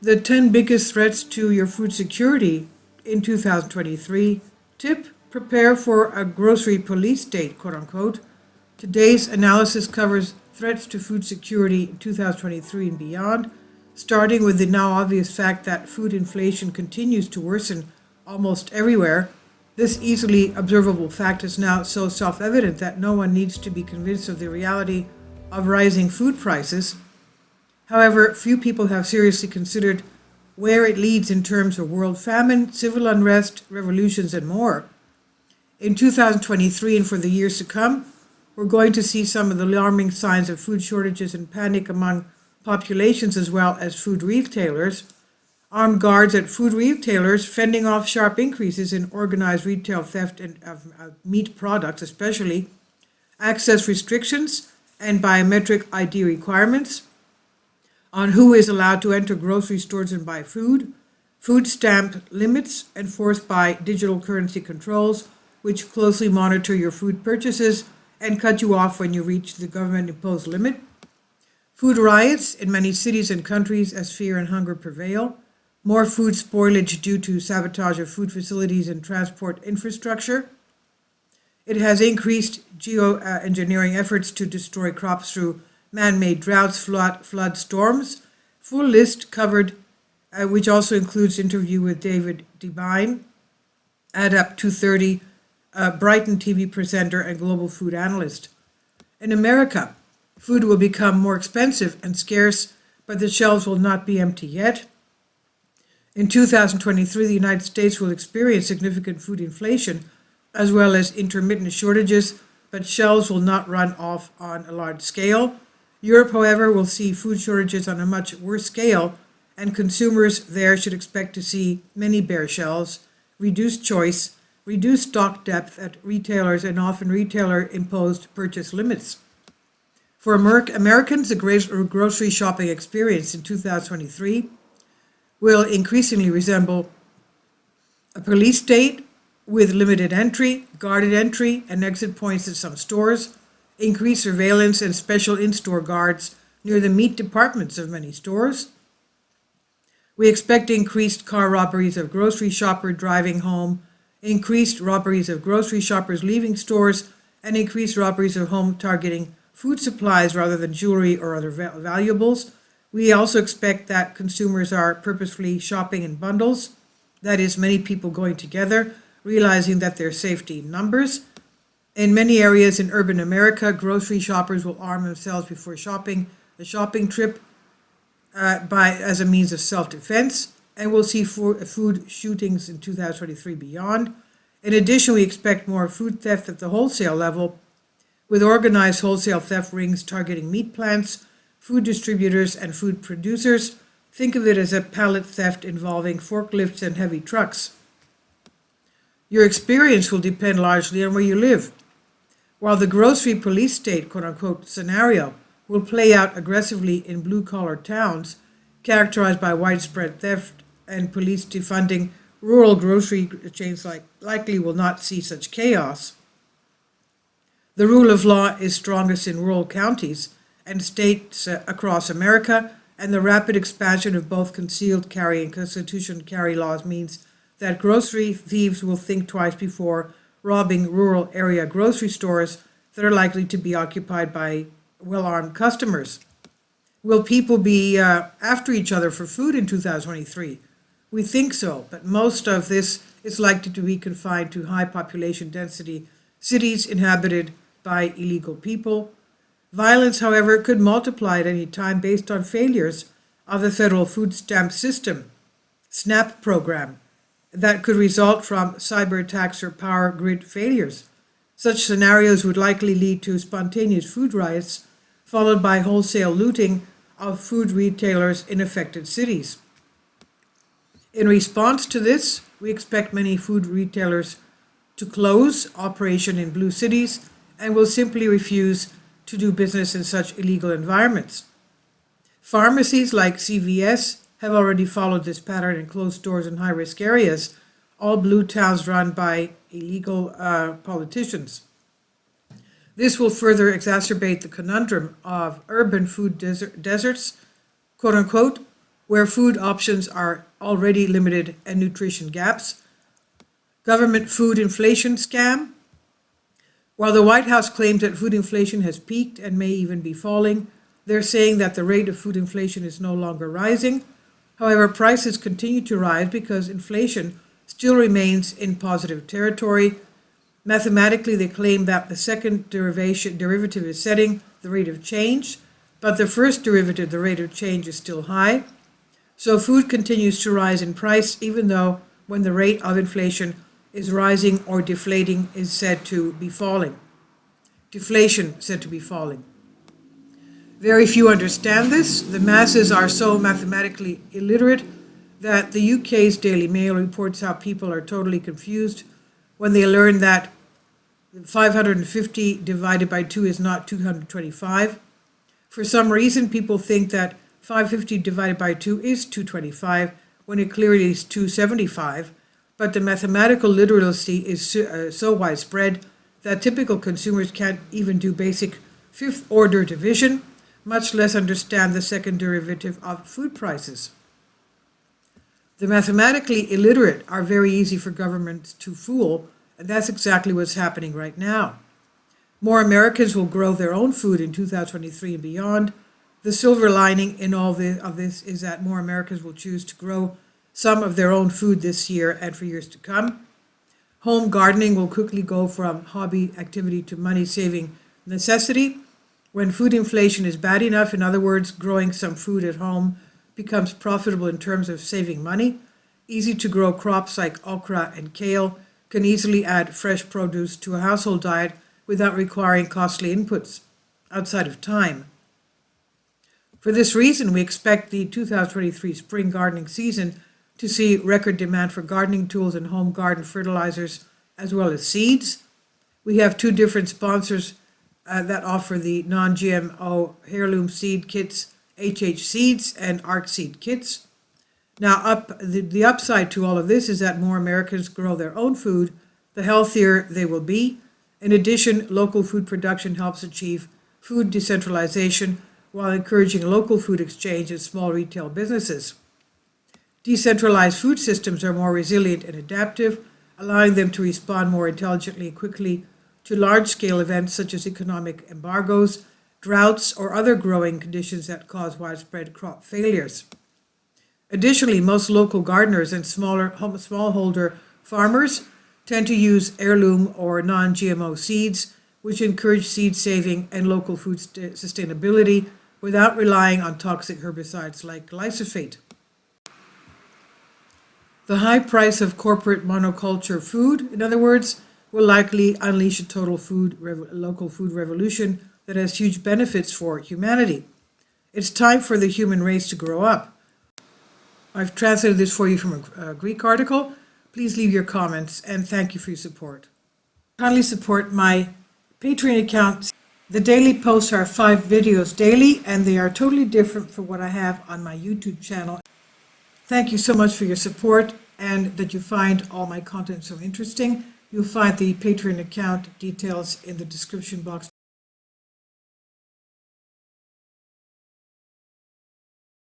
The 10 biggest threats to your food security in 2023. Tip: prepare for a grocery police state, quote unquote. Today's analysis covers threats to food security in 2023 and beyond, starting with the now obvious fact that food inflation continues to worsen almost everywhere. This easily observable fact is now so self evident that no one needs to be convinced of the reality of rising food prices. However, few people have seriously considered where it leads in terms of world famine, civil unrest, revolutions, and more. In 2023 and for the years to come, we're going to see some of the alarming signs of food shortages and panic among populations as well as food retailers. Armed guards at food retailers fending off sharp increases in organized retail theft and of meat products, especially access restrictions and biometric ID requirements on who is allowed to enter grocery stores and buy food, food stamp limits enforced by digital currency controls, which closely monitor your food purchases and cut you off when you reach the government imposed limit, food riots in many cities and countries as fear and hunger prevail, more food spoilage due to sabotage of food facilities and transport infrastructure. It has increased geoengineering efforts to destroy crops through man-made droughts, flood storms. Full list covered, which also includes interview with David Devine, Add Up 230, Brighton TV presenter and global food analyst. In America, food will become more expensive and scarce, but the shelves will not be empty yet. In 2023, the United States will experience significant food inflation as well as intermittent shortages, but shelves will not run off on a large scale. Europe, however, will see food shortages on a much worse scale, and consumers there should expect to see many bare shelves, reduced choice, reduced stock depth at retailers, and often retailer-imposed purchase limits. For Americans, the grocery shopping experience in 2023 will increasingly resemble a police state with limited entry, guarded entry, and exit points at some stores, increased surveillance and special in-store guards near the meat departments of many stores. We expect increased car robberies of grocery shoppers driving home, increased robberies of grocery shoppers leaving stores, and increased robberies of home targeting food supplies rather than jewelry or other valuables. We also expect that consumers are purposefully shopping in bundles, that is, many people going together, realizing that there's safety in numbers. In many areas in urban America, grocery shoppers will arm themselves before the shopping trip as a means of self-defense, and we'll see food shootings in 2023 beyond. In addition, we expect more food theft at the wholesale level, with organized wholesale theft rings targeting meat plants, food distributors, and food producers. Think of it as a pallet theft involving forklifts and heavy trucks. Your experience will depend largely on where you live. While the grocery police state, quote unquote, scenario will play out aggressively in blue collar towns characterized by widespread theft and police defunding, rural grocery chains likely will not see such chaos. The rule of law is strongest in rural counties and states across America, and the rapid expansion of both concealed carry and constitutional carry laws means that grocery thieves will think twice before robbing rural area grocery stores that are likely to be occupied by well-armed customers. Will people be after each other for food in 2023? We think so, but most of this is likely to be confined to high population density cities inhabited by illegal people. Violence, however, could multiply at any time based on failures of the federal food stamp system, SNAP program, that could result from cyber attacks or power grid failures. Such scenarios would likely lead to spontaneous food riots, followed by wholesale looting of food retailers in affected cities. In response to this, we expect many food retailers to close operation in blue cities and will simply refuse to do business in such illegal environments. Pharmacies like CVS have already followed this pattern and closed stores in high-risk areas, all blue towns run by illegal politicians. This will further exacerbate the conundrum of urban food deserts, quote unquote, where food options are already limited and nutrition gaps. Government food inflation scam. While the White House claims that food inflation has peaked and may even be falling, they're saying that the rate of food inflation is no longer rising. However, prices continue to rise because inflation still remains in positive territory. Mathematically, they claim that the second derivative is setting the rate of change, but the first derivative, the rate of change, is still high. So food continues to rise in price, even though when the rate of inflation is rising or deflating is said to be falling. Deflation said to be falling. Very few understand this. The masses are so mathematically illiterate that the UK's Daily Mail reports how people are totally confused when they learn that 550 divided by 2 is not 225. For some reason, people think that 550 divided by 2 is 225 when it clearly is 275, but the mathematical literacy is so widespread that typical consumers can't even do basic fifth order division, much less understand the second derivative of food prices. The mathematically illiterate are very easy for governments to fool, and that's exactly what's happening right now. More Americans will grow their own food in 2023 and beyond. The silver lining in all of this is that more Americans will choose to grow some of their own food this year and for years to come. Home gardening will quickly go from hobby activity to money-saving necessity. When food inflation is bad enough, in other words, growing some food at home becomes profitable in terms of saving money. Easy-to-grow crops like okra and kale can easily add fresh produce to a household diet without requiring costly inputs outside of time. For this reason, we expect the 2023 spring gardening season to see record demand for gardening tools and home garden fertilizers, as well as seeds. We have two different sponsors that offer the non-GMO heirloom seed kits, HH Seeds and ARC Seed Kits. Now, the upside to all of this is that more Americans grow their own food, the healthier they will be. In addition, local food production helps achieve food decentralization while encouraging local food exchange and small retail businesses. Decentralized food systems are more resilient and adaptive, allowing them to respond more intelligently and quickly to large-scale events such as economic embargoes, droughts, or other growing conditions that cause widespread crop failures. Additionally, most local gardeners and smallholder farmers tend to use heirloom or non-GMO seeds, which encourage seed saving and local food sustainability without relying on toxic herbicides like glyphosate. The high price of corporate monoculture food, in other words, will likely unleash a total local food revolution that has huge benefits for humanity. It's time for the human race to grow up. I've translated this for you from a Greek article. Please leave your comments and thank you for your support. Kindly support my Patreon account. The daily posts are 5 videos daily and they are totally different from what I have on my YouTube channel. Thank you so much for your support and that you find all my content so interesting. You'll find the Patreon account details in the description box